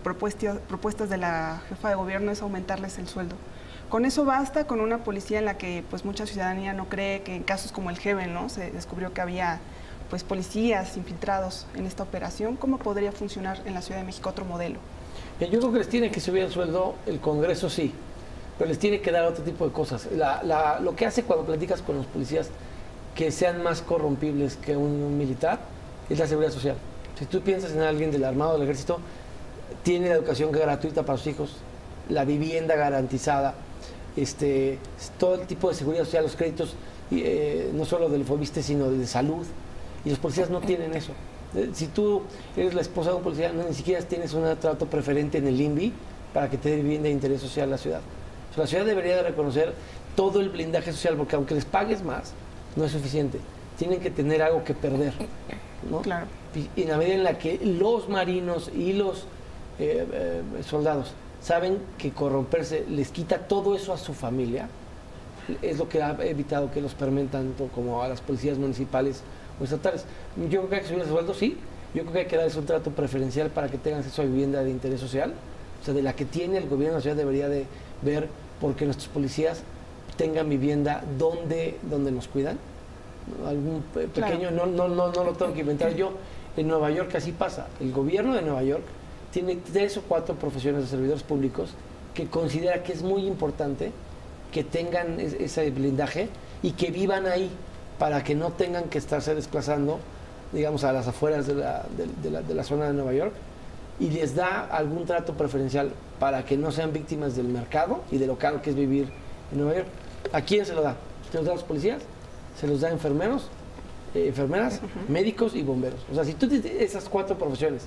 propuestas de la jefa de gobierno es aumentarles el sueldo. ¿Con eso basta, con una policía en la que pues mucha ciudadanía no cree, que en casos como el Heaven, ¿no?, se descubrió que había pues policías infiltrados en esta operación? ¿Cómo podría funcionar en la Ciudad de México otro modelo? Yo creo que les tiene que subir el sueldo, el Congreso sí, pero les tiene que dar otro tipo de cosas. Lo que hace cuando platicas con los policías que sean más corrompibles que un militar es la seguridad social. Si tú piensas en alguien del Armado, del Ejército, tiene la educación gratuita para sus hijos, la vivienda garantizada, todo el tipo de seguridad social, los créditos, no solo del Fobiste, sino de salud, y los policías no tienen eso. Si tú eres la esposa de un policía, ni siquiera tienes un trato preferente en el INVI para que te dé vivienda de interés social a la ciudad. O sea, la ciudad debería de reconocer todo el blindaje social, porque aunque les pagues más, no es suficiente. Tienen que tener algo que perder, ¿no? Claro. Y en la medida en la que los marinos y los soldados saben que corromperse les quita todo eso a su familia, es lo que ha evitado que los permen tanto como a las policías municipales o estatales. Yo creo que hay que subir el sueldo, sí. Yo creo que hay que darles un trato preferencial para que tengan acceso a vivienda de interés social. O sea, de la que tiene el gobierno de la ciudad debería de ver porque nuestros policías tengan vivienda donde nos cuidan. Algún pequeño, claro. no lo tengo que inventar yo. En Nueva York así pasa. El gobierno de Nueva York tiene 3 o 4 profesiones de servidores públicos que considera que es muy importante que tengan ese blindaje y que vivan ahí, para que no tengan que estarse desplazando, digamos, a las afueras de la zona de Nueva York, y les da algún trato preferencial para que no sean víctimas del mercado y de lo caro que es vivir en Nueva York. ¿A quién se lo da? Se los da a los policías, se los da a enfermeros, enfermeras, médicos y bomberos. O sea, si tú tienes esas 4 profesiones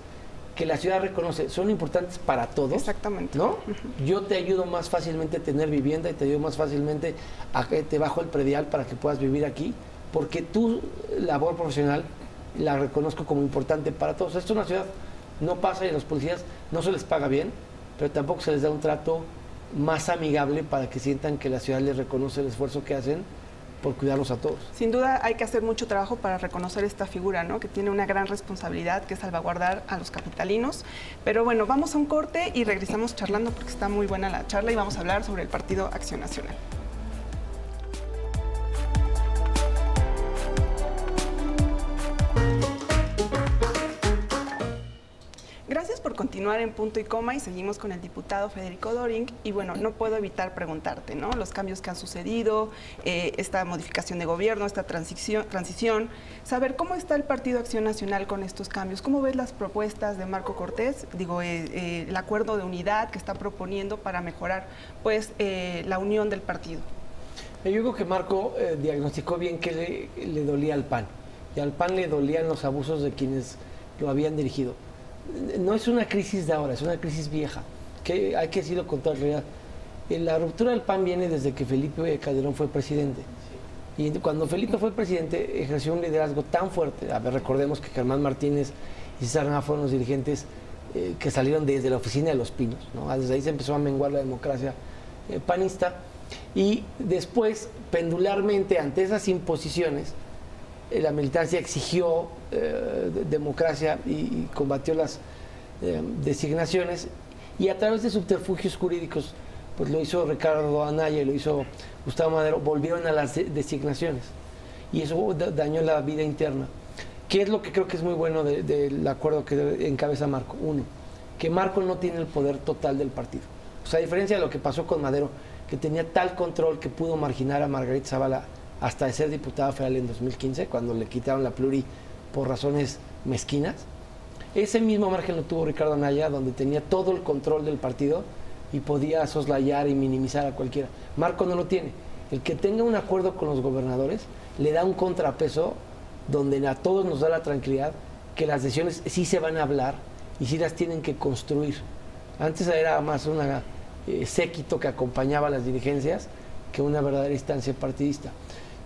que la ciudad reconoce son importantes para todos, exactamente, ¿no? Yo te ayudo más fácilmente a tener vivienda, y te ayudo más fácilmente a que te bajo el predial para que puedas vivir aquí, porque tu labor profesional la reconozco como importante para todos. Esto es una ciudad, no pasa y a los policías no se les paga bien, pero tampoco se les da un trato más amigable para que sientan que la ciudad les reconoce el esfuerzo que hacen por cuidarlos a todos. Sin duda hay que hacer mucho trabajo para reconocer esta figura, ¿no? Que tiene una gran responsabilidad, que es salvaguardar a los capitalinos. Pero bueno, vamos a un corte y regresamos charlando porque está muy buena la charla y vamos a hablar sobre el Partido Acción Nacional. Gracias por continuar en Punto y Coma y seguimos con el diputado Federico Doring. Y bueno, no puedo evitar preguntarte, ¿no? Los cambios que han sucedido, esta modificación de gobierno, esta transición, saber cómo está el Partido Acción Nacional con estos cambios. ¿Cómo ves las propuestas de Marco Cortés? Digo, el acuerdo de unidad que está proponiendo para mejorar, pues, la unión del partido. Yo creo que Marco diagnosticó bien que le dolía al PAN. Y al PAN le dolían los abusos de quienes lo habían dirigido. No es una crisis de ahora, es una crisis vieja, que hay que decirlo con toda realidad. La ruptura del PAN viene desde que Felipe Calderón fue presidente. Y cuando Felipe fue presidente ejerció un liderazgo tan fuerte. A ver, recordemos que Germán Martínez y César Nava fueron los dirigentes que salieron desde la oficina de Los Pinos, ¿no? Desde ahí se empezó a menguar la democracia panista. Y después, pendularmente, ante esas imposiciones, la militancia exigió democracia y combatió las designaciones, y a través de subterfugios jurídicos, pues lo hizo Ricardo Anaya y lo hizo Gustavo Madero, volvieron a las designaciones, y eso dañó la vida interna. ¿Qué es lo que creo que es muy bueno del acuerdo que encabeza Marco? Uno, que Marco no tiene el poder total del partido. O sea, a diferencia de lo que pasó con Madero, que tenía tal control que pudo marginar a Margarita Zavala hasta de ser diputada federal en 2015, cuando le quitaron la pluri por razones mezquinas. Ese mismo margen lo tuvo Ricardo Anaya, donde tenía todo el control del partido y podía soslayar y minimizar a cualquiera. Marco no lo tiene. El que tenga un acuerdo con los gobernadores le da un contrapeso donde a todos nos da la tranquilidad que las decisiones sí se van a hablar y sí las tienen que construir. Antes era más una séquito que acompañaba a las dirigencias que una verdadera instancia partidista.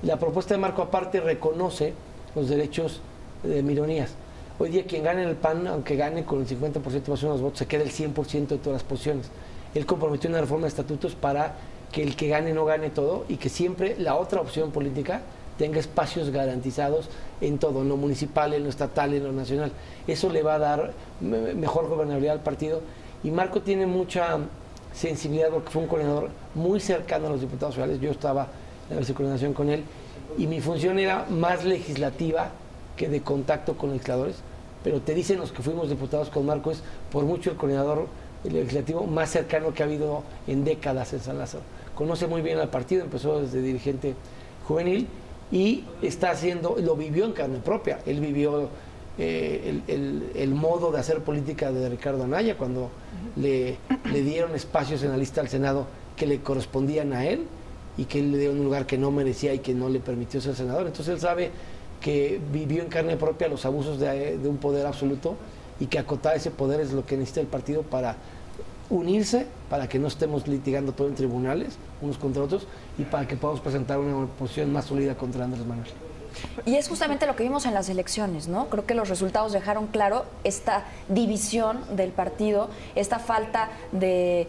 La propuesta de Marco aparte reconoce los derechos de minorías. Hoy día quien gane en el PAN, aunque gane con el 50% más de los votos, se queda el 100% de todas las posiciones. Él comprometió una reforma de estatutos para que el que gane no gane todo y que siempre la otra opción política tenga espacios garantizados en todo, en lo municipal, en lo estatal, en lo nacional. Eso le va a dar mejor gobernabilidad al partido, y Marco tiene mucha sensibilidad porque fue un coordinador muy cercano a los diputados federales. Yo estaba en la vicecoordinación con él y mi función era más legislativa que de contacto con legisladores, pero te dicen los que fuimos diputados con Marco, es por mucho el coordinador legislativo más cercano que ha habido en décadas en San Lázaro. Conoce muy bien al partido, empezó desde dirigente juvenil y está haciendo, lo vivió en carne propia. Él vivió el modo de hacer política de Ricardo Anaya cuando le dieron espacios en la lista al Senado que le correspondían a él y que él le dio un lugar que no merecía y que no le permitió ser senador. Entonces él sabe que vivió en carne propia los abusos de un poder absoluto y que acotar ese poder es lo que necesita el partido para unirse, para que no estemos litigando todo en tribunales unos contra otros y para que podamos presentar una oposición más sólida contra Andrés Manuel. Y es justamente lo que vimos en las elecciones, ¿no? Creo que los resultados dejaron claro esta división del partido, esta falta de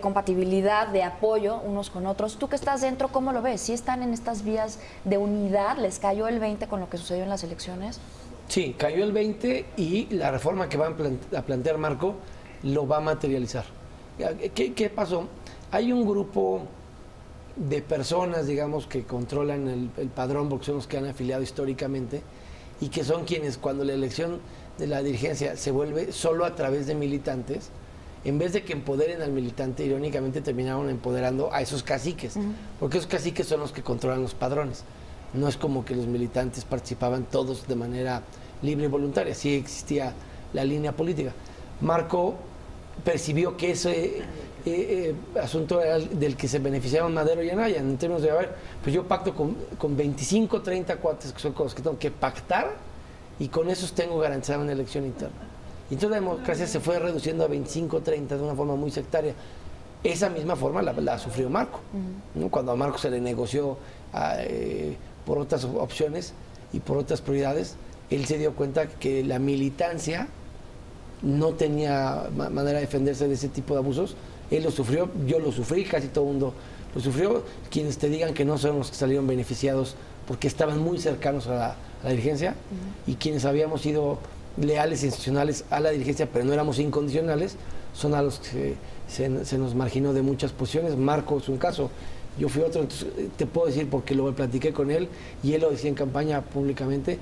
compatibilidad, de apoyo unos con otros. Tú que estás dentro, ¿cómo lo ves? ¿Sí están en estas vías de unidad? ¿Les cayó el 20 con lo que sucedió en las elecciones? Sí, cayó el 20 y la reforma que va a plantear Marco lo va a materializar. ¿Qué pasó? Hay un grupo de personas, digamos, que controlan el padrón porque son los que han afiliado históricamente y que son quienes, cuando la elección de la dirigencia se vuelve solo a través de militantes, en vez de que empoderen al militante, irónicamente terminaron empoderando a esos caciques, porque esos caciques son los que controlan los padrones. No es como que los militantes participaban todos de manera libre y voluntaria, sí existía la línea política. Marco percibió que ese asunto era del que se beneficiaban Madero y Anaya, en términos de, a ver, pues yo pacto con 25, 30 cuates que son con los que tengo que pactar y con esos tengo garantizada una elección interna. Y entonces la democracia se fue reduciendo a 25, 30 de una forma muy sectaria. Esa misma forma la sufrió Marco, ¿no? Cuando a Marco se le negoció por otras opciones y por otras prioridades, él se dio cuenta que la militancia no tenía manera de defenderse de ese tipo de abusos. Él lo sufrió, yo lo sufrí, casi todo el mundo lo sufrió. Quienes te digan que no son los que salieron beneficiados porque estaban muy cercanos a la dirigencia, y quienes habíamos sido leales e institucionales a la dirigencia, pero no éramos incondicionales, son a los que se nos marginó de muchas posiciones. Marco es un caso, yo fui otro, entonces te puedo decir porque lo platiqué con él y él lo decía en campaña públicamente.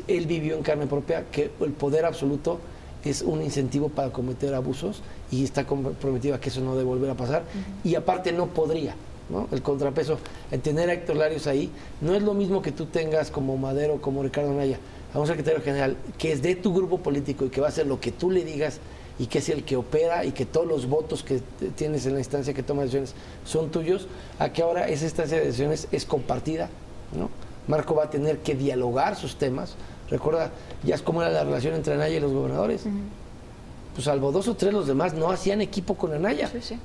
Él vivió en carne propia que el poder absoluto es un incentivo para cometer abusos y está comprometido a que eso no debe volver a pasar, y aparte no podría, ¿no? El contrapeso, el tener a Héctor Larios ahí, no es lo mismo que tú tengas como Madero, como Ricardo Anaya, a un secretario general que es de tu grupo político y que va a hacer lo que tú le digas y que es el que opera y que todos los votos que tienes en la instancia que toma decisiones son tuyos, a que ahora esa instancia de decisiones es compartida, ¿no? Marco va a tener que dialogar sus temas. Recuerda, ya es como era la relación entre Anaya y los gobernadores. Pues salvo 2 o 3, los demás no hacían equipo con Anaya. Sí, sí.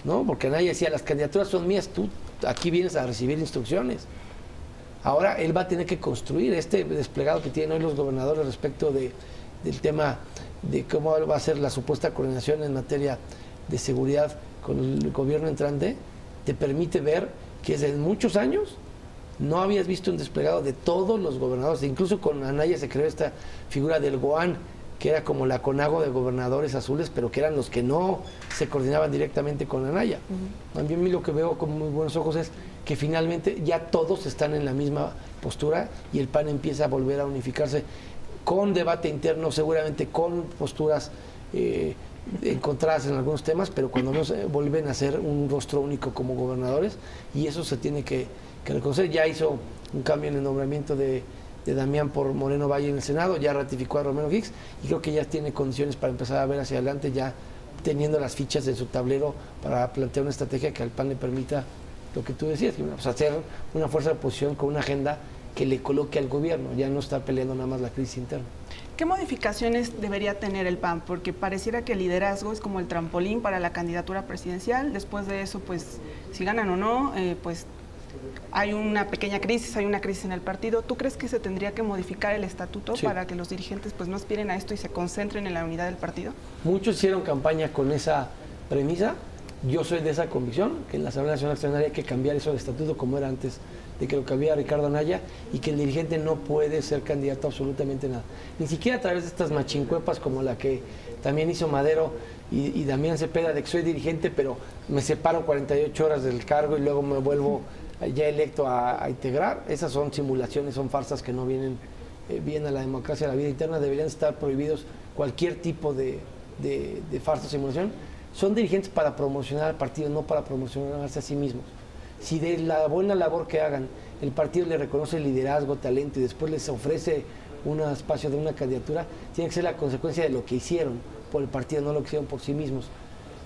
¿No? Porque Anaya decía, las candidaturas son mías, tú aquí vienes a recibir instrucciones. Ahora él va a tener que construir este desplegado que tienen hoy los gobernadores respecto del tema de cómo va a ser la supuesta coordinación en materia de seguridad con el gobierno entrante. Te permite ver que desde muchos años no habías visto un desplegado de todos los gobernadores. Incluso con Anaya se creó esta figura del GOAN, que era como la CONAGO de gobernadores azules, pero que eran los que no se coordinaban directamente con Anaya. También a mí lo que veo con muy buenos ojos es que finalmente ya todos están en la misma postura y el PAN empieza a volver a unificarse con debate interno, seguramente con posturas encontradas en algunos temas, pero cuando no vuelven a ser un rostro único como gobernadores, y eso se tiene que reconocer. Ya hizo un cambio en el nombramiento de Damián por Moreno Valle en el Senado, ya ratificó a Romero Hicks y creo que ya tiene condiciones para empezar a ver hacia adelante, ya teniendo las fichas en su tablero para plantear una estrategia que al PAN le permita lo que tú decías, pues hacer una fuerza de oposición con una agenda que le coloque al gobierno, ya no está peleando nada más la crisis interna. ¿Qué modificaciones debería tener el PAN? Porque pareciera que el liderazgo es como el trampolín para la candidatura presidencial. Después de eso, pues, si ganan o no, pues hay una pequeña crisis, hay una crisis en el partido. ¿Tú crees que se tendría que modificar el estatuto para que los dirigentes pues no aspiren a esto y se concentren en la unidad del partido? Muchos hicieron campaña con esa premisa. Yo soy de esa convicción, que en la Asamblea Nacional Extraordinaria hay que cambiar eso del estatuto como era antes de que lo cambiara Ricardo Anaya, y que el dirigente no puede ser candidato a absolutamente nada. Ni siquiera a través de estas machincuepas como la que también hizo Madero y Damián Cepeda, de que soy dirigente, pero me separo 48 horas del cargo y luego me vuelvo ya electo a integrar. Esas son simulaciones, son farsas que no vienen bien a la democracia, a la vida interna. Deberían estar prohibidos cualquier tipo de farsa o simulación. Son dirigentes para promocionar al partido, no para promocionarse a sí mismos. Si de la buena labor que hagan el partido le reconoce liderazgo, talento y después les ofrece un espacio de una candidatura, tiene que ser la consecuencia de lo que hicieron por el partido, no lo que hicieron por sí mismos.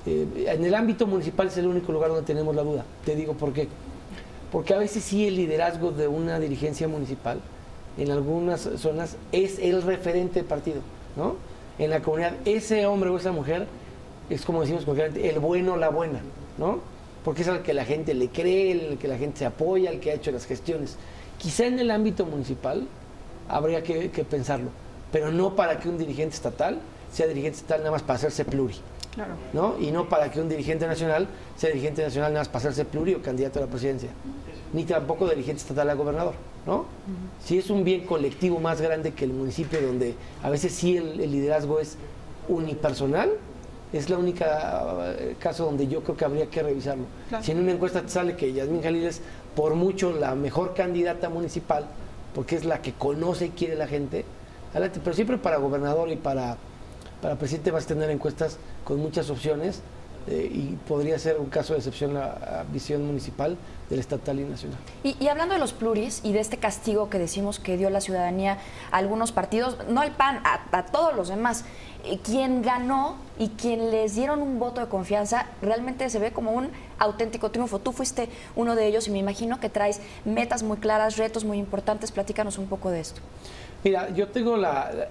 En el ámbito municipal es el único lugar donde tenemos la duda. Te digo por qué. Porque a veces sí el liderazgo de una dirigencia municipal en algunas zonas es el referente del partido, ¿no? En la comunidad, ese hombre o esa mujer es, como decimos coloquialmente, el bueno o la buena, ¿no? Porque es al que la gente le cree, al que la gente se apoya, al que ha hecho las gestiones. Quizá en el ámbito municipal habría que pensarlo, pero no para que un dirigente estatal sea dirigente estatal nada más para hacerse pluri. Claro. ¿No? Y no para que un dirigente nacional sea dirigente nacional nada más para hacerse pluri o candidato a la presidencia. Ni tampoco dirigente estatal a gobernador, ¿no? Si es un bien colectivo más grande que el municipio, donde a veces sí el liderazgo es unipersonal, es la única caso donde yo creo que habría que revisarlo. Claro. Si en una encuesta te sale que Yasmín Jalil es por mucho la mejor candidata municipal, porque es la que conoce y quiere la gente, adelante. Pero siempre para gobernador y para presidente vas a tener encuestas con muchas opciones, y podría ser un caso de excepción la visión municipal del estatal y nacional. Y hablando de los pluris y de este castigo que decimos que dio la ciudadanía a algunos partidos, no al PAN, a todos los demás, quien ganó y quien les dieron un voto de confianza realmente se ve como un auténtico triunfo. Tú fuiste uno de ellos y me imagino que traes metas muy claras, retos muy importantes. Platícanos un poco de esto. Mira, yo tengo la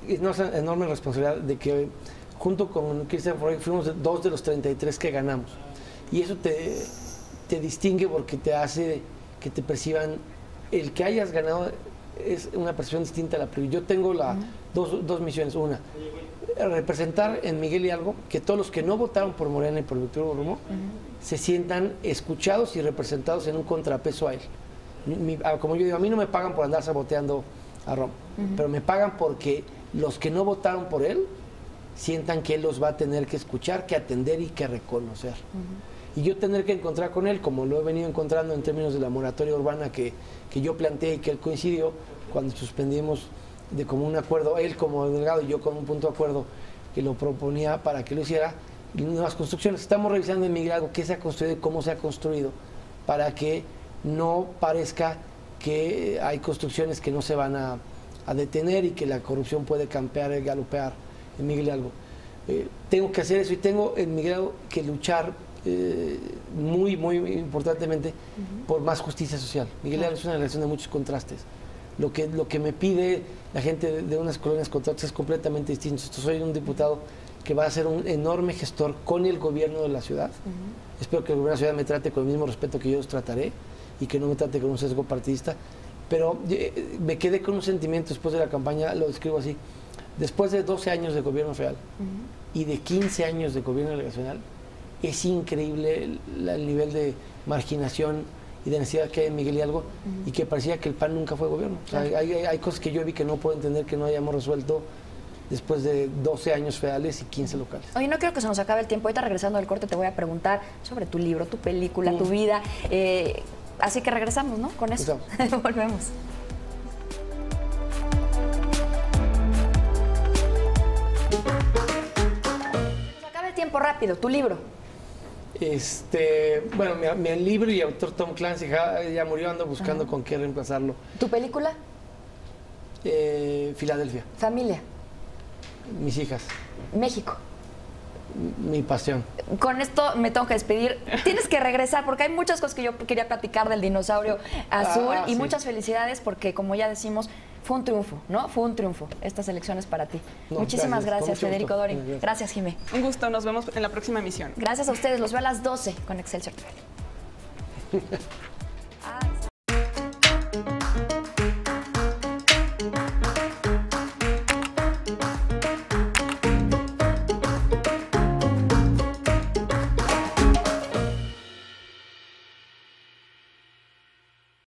enorme responsabilidad de que junto con Christian Freud fuimos 2 de los 33 que ganamos. Y eso te distingue porque te hace que te perciban el que hayas ganado es una percepción distinta a la previa. Yo tengo dos misiones. Una, representar en Miguel Hidalgo que todos los que no votaron por Morena y por Víctor Romo se sientan escuchados y representados en un contrapeso a él. Como yo digo, a mí no me pagan por andar saboteando a Romo, pero me pagan porque los que no votaron por él sientan que él los va a tener que escuchar, que atender y que reconocer. Y yo tener que encontrar con él, como lo he venido encontrando en términos de la moratoria urbana que yo planteé y que él coincidió cuando suspendimos de común acuerdo, él como delegado y yo con un punto de acuerdo que lo proponía para que lo hiciera, nuevas construcciones. Estamos revisando en Miguel Hidalgo qué se ha construido y cómo se ha construido para que no parezca que hay construcciones que no se van a detener y que la corrupción puede campear y galopear en Miguel Hidalgo. Tengo que hacer eso y tengo en Miguel Hidalgo que luchar muy importantemente por más justicia social. Miguel Hidalgo es una relación de muchos contrastes. Lo que me pide la gente de unas colonias contrastes es completamente distinto. Soy un diputado que va a ser un enorme gestor con el gobierno de la ciudad. Espero que el gobierno de la ciudad me trate con el mismo respeto que yo los trataré y que no me trate con un sesgo partidista. Pero me quedé con un sentimiento después de la campaña, lo describo así. Después de 12 años de gobierno federal y de 15 años de gobierno delegacional, es increíble el nivel de marginación y de necesidad que hay en Miguel Hidalgo y que parecía que el PAN nunca fue gobierno. O sea, hay cosas que yo vi que no puedo entender que no hayamos resuelto después de 12 años federales y 15 locales. Oye, no quiero que se nos acabe el tiempo. Ahorita regresando del corte te voy a preguntar sobre tu libro, tu película, tu vida. Así que regresamos, ¿no? Con eso. Volvemos. Se nos acaba el tiempo rápido. Tu libro. Bueno, mi libro y autor Tom Clancy ya murió, ando buscando con qué reemplazarlo. ¿Tu película? Filadelfia. Familia. Mis hijas. México. Mi pasión. Con esto me tengo que despedir. Tienes que regresar porque hay muchas cosas que yo quería platicar del dinosaurio azul y muchas felicidades porque, como ya decimos, fue un triunfo, ¿no? Fue un triunfo. Estas elecciones para ti. Muchísimas gracias Federico Doring. Gracias, Jimé. Un gusto. Nos vemos en la próxima emisión. Gracias a ustedes. Los veo a las 12 con Excelsior TV.